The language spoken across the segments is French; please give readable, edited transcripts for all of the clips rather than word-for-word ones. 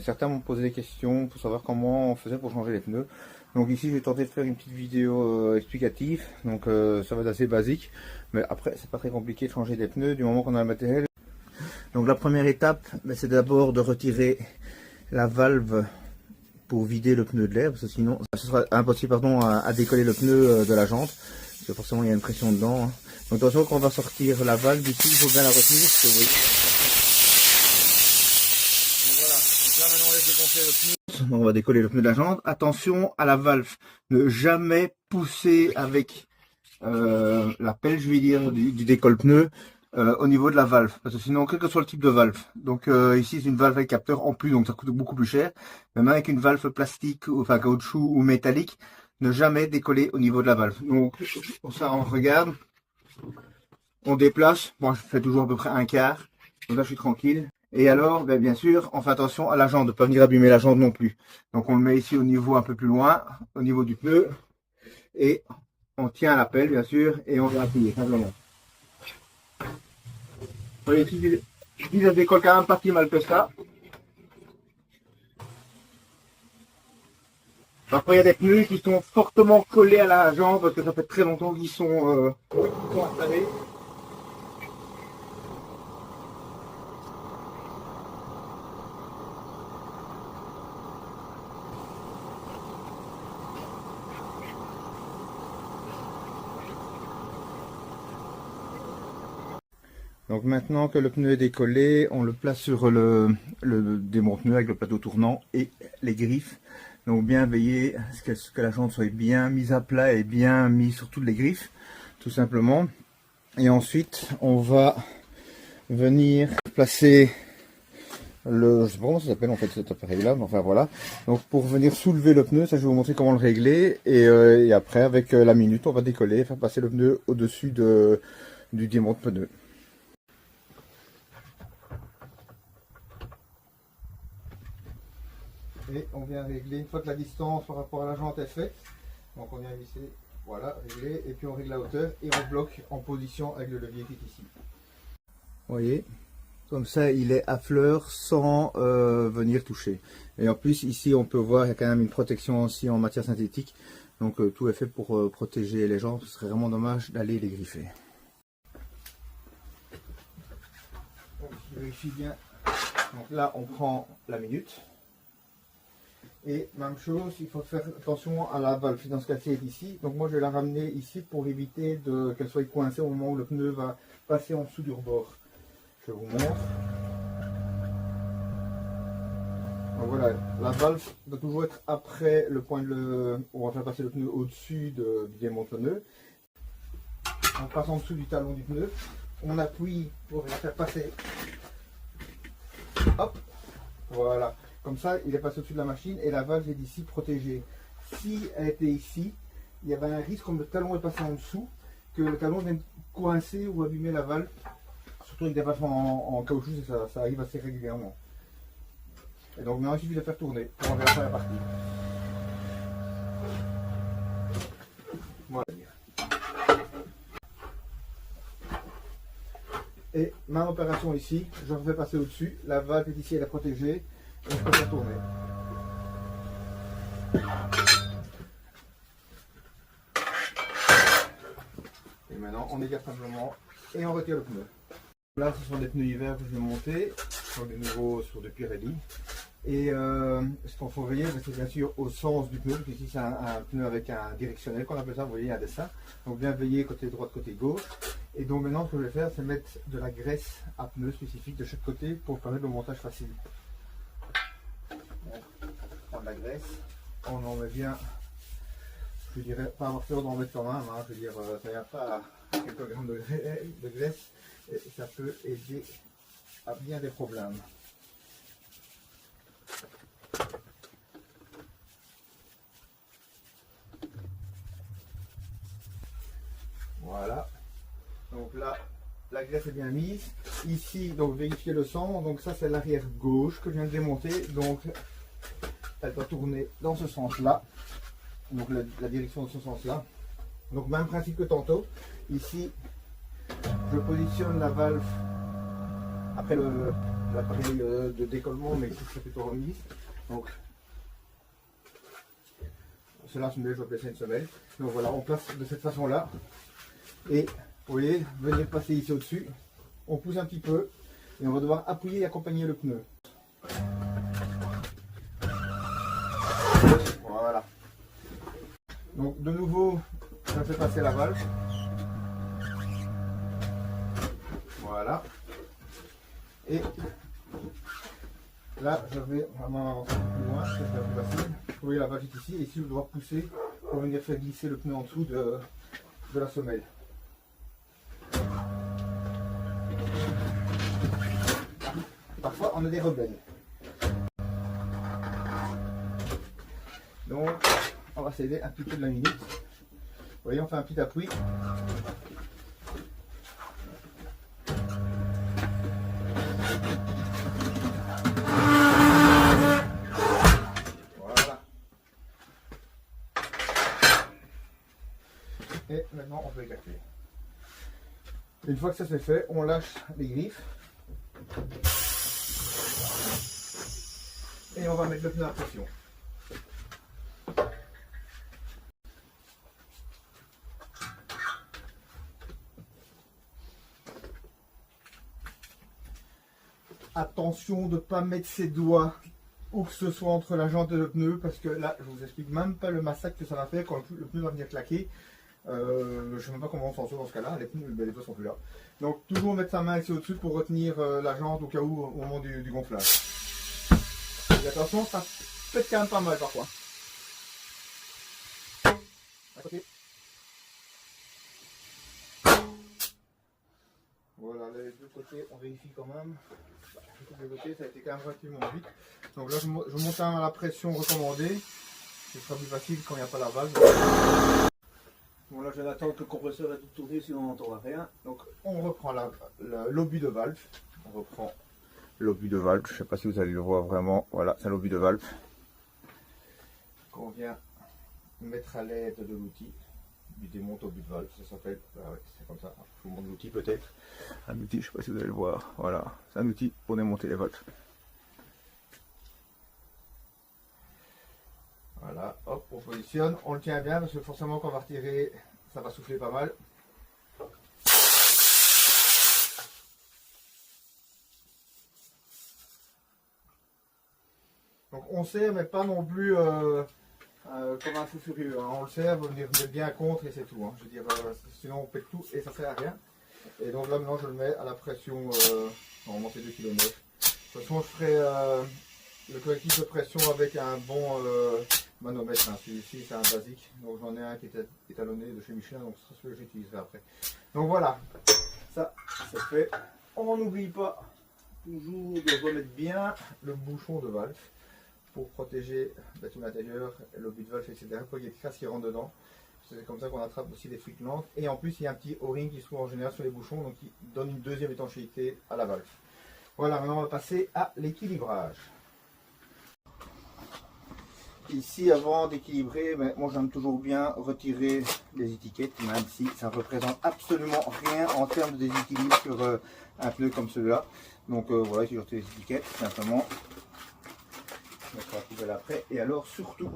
Certains m'ont posé des questions pour savoir comment on faisait pour changer les pneus. Donc ici j'ai tenté de faire une petite vidéo explicative, donc ça va être assez basique, mais après c'est pas très compliqué de changer des pneus du moment qu'on a le matériel. Donc la première étape, c'est d'abord de retirer la valve pour vider le pneu de l'air, parce que sinon ce sera impossible à décoller le pneu de la jante, parce que forcément il y a une pression dedans. Donc attention, quand on va sortir la valve ici, il faut bien la retenir, parce que vous voyez. Donc voilà, donc là maintenant on laisse dégonfler le pneu. Donc on va décoller le pneu de la jante. Attention à la valve, ne jamais pousser avec la pelle, je vais dire, du décolle-pneu au niveau de la valve, parce que sinon, quel que soit le type de valve, donc ici c'est une valve avec capteur en plus, donc ça coûte beaucoup plus cher, même avec une valve plastique, enfin caoutchouc ou métallique, ne jamais décoller au niveau de la valve. Donc pour ça on regarde, on déplace, moi je fais toujours à peu près un quart, donc là je suis tranquille. Et alors, bien sûr, on fait attention à la jante, de ne pas venir abîmer la jante non plus. Donc on le met ici au niveau un peu plus loin, au niveau du pneu, et on tient à la pelle bien sûr, et on vient appuyer simplement. Vous voyez, si ça décolle quand même pas si mal que ça. Après il y a des pneus qui sont fortement collés à la jambe parce que ça fait très longtemps qu'ils sont installés. Donc maintenant que le pneu est décollé, on le place sur le démonte-pneu avec le plateau tournant et les griffes. Donc bien veiller à ce que la jante soit bien mise à plat et bien mise sur toutes les griffes, tout simplement. Et ensuite, on va venir placer je sais pas comment ça s'appelle en fait cet appareil là, mais enfin voilà. Donc pour venir soulever le pneu, ça je vais vous montrer comment le régler. Et après avec la minute, on va décoller, faire passer le pneu au-dessus du démonte-pneu. Et on vient régler une fois que la distance par rapport à la jante est faite. Donc on vient visser, voilà, régler, et puis on règle la hauteur et on bloque en position avec le levier qui est ici. Vous voyez, comme ça il est à fleur sans venir toucher. Et en plus ici on peut voir, il y a quand même une protection aussi en matière synthétique. Donc tout est fait pour protéger les jambes, ce serait vraiment dommage d'aller les griffer. Donc je vérifie bien. Donc là on prend la minute. Et même chose, il faut faire attention à la valve, dans ce cas-ci est ici. Donc moi je vais la ramener ici pour éviter qu'elle soit coincée au moment où le pneu va passer en dessous du rebord. Je vous montre. Donc voilà, la valve doit toujours être après le point où on va faire passer le pneu au-dessus du démonte-pneu. On passe en dessous du talon du pneu. On appuie pour la faire passer. Hop, voilà. Comme ça, il est passé au-dessus de la machine et la valve est d'ici protégée. Si elle était ici, il y avait un risque, comme le talon est passé en dessous, que le talon vienne coincer ou abîmer la valve. Surtout avec des valves en caoutchouc, ça arrive assez régulièrement. Et donc maintenant, il suffit de faire tourner pour enlever la partie. Voilà. Et ma opération ici, je refais passer au-dessus. La valve est ici, elle est protégée. Et je peux faire tourner. Et maintenant, on écarte simplement et on retire le pneu. Là, ce sont des pneus hiver que je vais monter. Ce sont des nouveaux sur des Pirelli. Et ce qu'il faut veiller, c'est bien sûr au sens du pneu. Ici, c'est un pneu avec un directionnel qu'on appelle ça. Vous voyez, il y a un dessin. Donc, bien veiller côté droite, côté gauche. Et donc, maintenant, ce que je vais faire, c'est mettre de la graisse à pneu spécifique de chaque côté pour permettre le montage facile. On prend de la graisse, on en met bien, je dirais pas avoir peur d'en mettre quand même, hein, je veux dire, ça vient pas à quelques grammes de graisse, et ça peut aider à bien des problèmes. Voilà, donc là, la graisse est bien mise. Ici, donc vérifier le sang, donc ça c'est l'arrière gauche que je viens de démonter, donc elle doit tourner dans ce sens-là, donc la direction dans ce sens-là. Donc même principe que tantôt, ici je positionne la valve après l'appareil de décollement, mais ici c'est plutôt remise. Donc cela semelle, je vais placer une semelle. Donc voilà, on place de cette façon là. Et vous voyez, venez passer ici au-dessus. On pousse un petit peu et on va devoir appuyer et accompagner le pneu. Voilà. Donc de nouveau, je fais passer la valve. Voilà. Et là, je vais vraiment avancer un peu plus loin, c'est plus facile. Vous voyez la valve est ici, et ici je dois pousser pour venir faire glisser le pneu en dessous de la semelle. Parfois on a des rebelles. Donc on va s'aider un petit peu de la minute. Vous voyez, on fait un petit appui. Voilà. Et maintenant on peut écarter. Une fois que ça c'est fait, on lâche les griffes. Et on va mettre le pneu à pression. Attention de ne pas mettre ses doigts où que ce soit entre la jante et le pneu, parce que là, je vous explique même pas le massacre que ça va faire quand le pneu va venir claquer. Je ne sais même pas comment on s'en sort dans ce cas-là, les pneus, les doigts sont plus là. Donc toujours mettre sa main ici au-dessus pour retenir la jante au cas où, au moment du gonflage. Et attention, ça pète quand même pas mal parfois. À côté. Voilà, les deux côtés, on vérifie quand même. De côté, ça a été quand même relativement vite. Donc là, je monte à la pression recommandée. Ce sera plus facile quand il n'y a pas la valve. Bon, là, je vais attendre que le compresseur ait tout tourné, sinon on n'entendra rien. Donc, on reprend l'obus de valve. On reprend l'obus de valve. Je ne sais pas si vous allez le voir vraiment. Voilà, c'est l'obus de valve qu'on vient mettre à l'aide de l'outil. Du démonte obus de valve, ça s'appelle. Ah ouais, c'est comme ça. Je vous montre l'outil peut-être. Un outil, je ne sais pas si vous allez le voir. Voilà, c'est un outil pour démonter les valves. Voilà, hop, on positionne, on le tient bien parce que forcément quand on va retirer, ça va souffler pas mal. Donc on serre, mais pas non plus comme un fou furieux. Hein. On le serre, vous venez bien contre et c'est tout. Hein. Je veux dire, sinon on pète tout et ça sert à rien. Et donc là maintenant je le mets à la pression, normalement c'est 2 kg. De toute façon je ferai le correctif de pression avec un bon manomètre. Hein. Celui-ci c'est un basique, donc j'en ai un qui est étalonné de chez Michelin, donc ce sera celui que j'utiliserai après. Donc voilà, ça c'est fait. On n'oublie pas toujours de remettre bien le bouchon de valve pour protéger tout l'intérieur, l'obus de valve, etc. Pour qu'il y ait de crasse qui rentre dedans. C'est comme ça qu'on attrape aussi des fuites lentes. Et en plus, il y a un petit O-ring qui se trouve en général sur les bouchons, donc qui donne une deuxième étanchéité à la valve. Voilà, maintenant on va passer à l'équilibrage. Ici, avant d'équilibrer, moi j'aime toujours bien retirer les étiquettes, même si ça ne représente absolument rien en termes de déséquilibre sur un pneu comme celui-là. Donc voilà, ici je retire les étiquettes, simplement. Je mettrai la poubelle après. Et alors surtout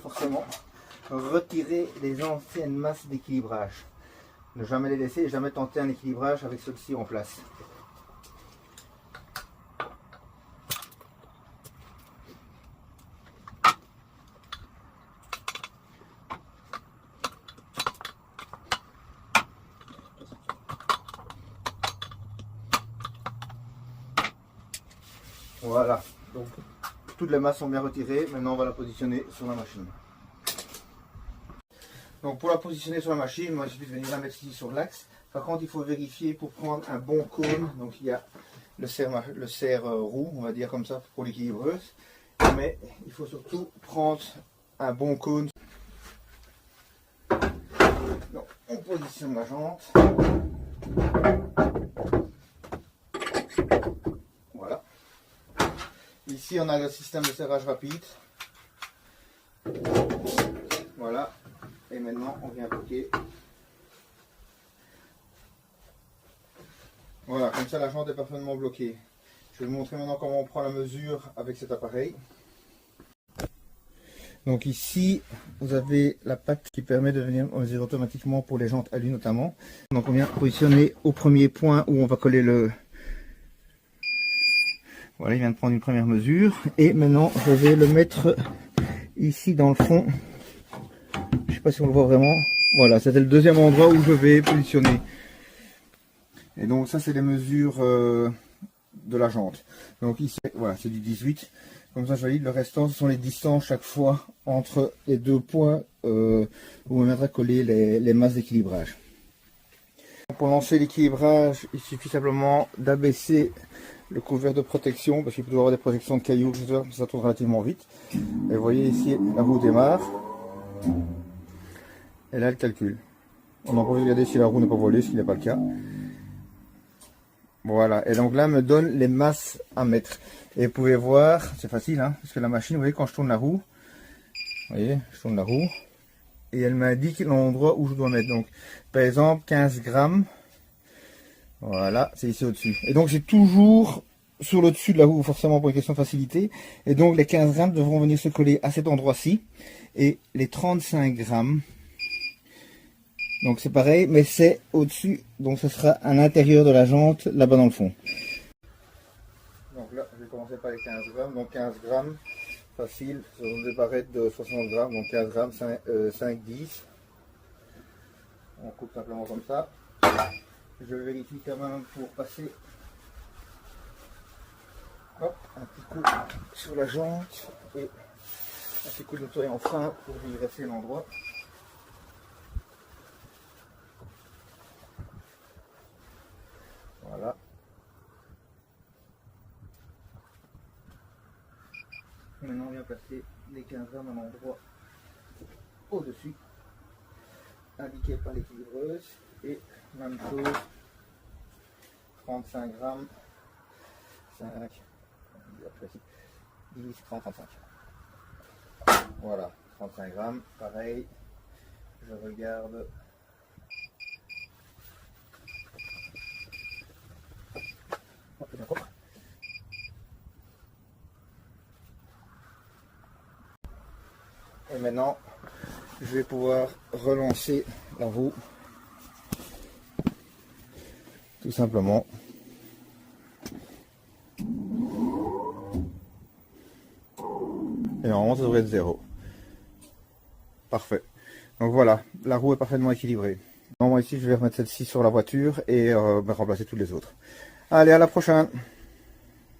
forcément, retirer les anciennes masses d'équilibrage. Ne jamais les laisser et jamais tenter un équilibrage avec celle-ci en place. Voilà, donc toutes les masses sont bien retirées. Maintenant on va la positionner sur la machine. Donc pour la positionner sur la machine, moi il suffit de venir la mettre ici sur l'axe. Par contre il faut vérifier pour prendre un bon cône. Donc il y a le serre roue, on va dire comme ça, pour l'équilibreuse. Mais il faut surtout prendre un bon cône. Donc on positionne la jante. Voilà. Ici on a le système de serrage rapide. Voilà. Et maintenant on vient bloquer. Voilà, comme ça la jante est parfaitement bloquée. Je vais vous montrer maintenant comment on prend la mesure avec cet appareil. Donc ici, vous avez la patte qui permet de venir mesurer automatiquement pour les jantes alu notamment. Donc on vient positionner au premier point où on va coller le... Voilà, il vient de prendre une première mesure. Et maintenant, je vais le mettre ici dans le fond. Je sais pas si on le voit vraiment. Voilà, c'était le deuxième endroit où je vais positionner. Et donc ça, c'est les mesures de la jante. Donc ici, voilà, c'est du 18. Comme ça, je valide. Le restant, ce sont les distances chaque fois entre les deux points où on viendra coller les masses d'équilibrage. Pour lancer l'équilibrage, il suffit simplement d'abaisser le couvert de protection, parce qu'il peut y avoir des protections de cailloux, ça tourne relativement vite. Et vous voyez ici, la roue démarre. Et là, elle calcule. On en peut regarder si la roue n'est pas volée, ce qui n'est pas le cas. Voilà, et donc là, elle me donne les masses à mettre. Et vous pouvez voir, c'est facile, hein, parce que la machine, vous voyez, quand je tourne la roue, vous voyez, je tourne la roue, et elle m'indique l'endroit où je dois mettre. Donc, par exemple, 15 grammes, voilà, c'est ici au-dessus. Et donc, j'ai toujours sur le dessus de la roue, forcément pour une question de facilité. Et donc, les 15 grammes devront venir se coller à cet endroit-ci. Et les 35 grammes, donc c'est pareil, mais c'est au-dessus, donc ce sera à l'intérieur de la jante, là-bas dans le fond. Donc là, je vais commencer par les 15 grammes, donc 15 grammes, facile, sur des barrettes de 60 grammes, donc 15 grammes, 5, 10. On coupe simplement comme ça. Je vérifie quand même pour passer, hop, un petit coup sur la jante, et un petit coup de nettoyant fin pour y rester l'endroit. Voilà. Maintenant on vient placer les 15 grammes à un endroit au-dessus, indiqué par l'équilibreuse, et même chose, 35 grammes, 5, 10, 30, 35. Voilà, 35 grammes, pareil, je regarde. Et maintenant, je vais pouvoir relancer la roue, tout simplement. Et normalement, ça devrait être 0. Parfait. Donc voilà, la roue est parfaitement équilibrée. Normalement ici, je vais remettre celle-ci sur la voiture et remplacer toutes les autres. Allez, à la prochaine!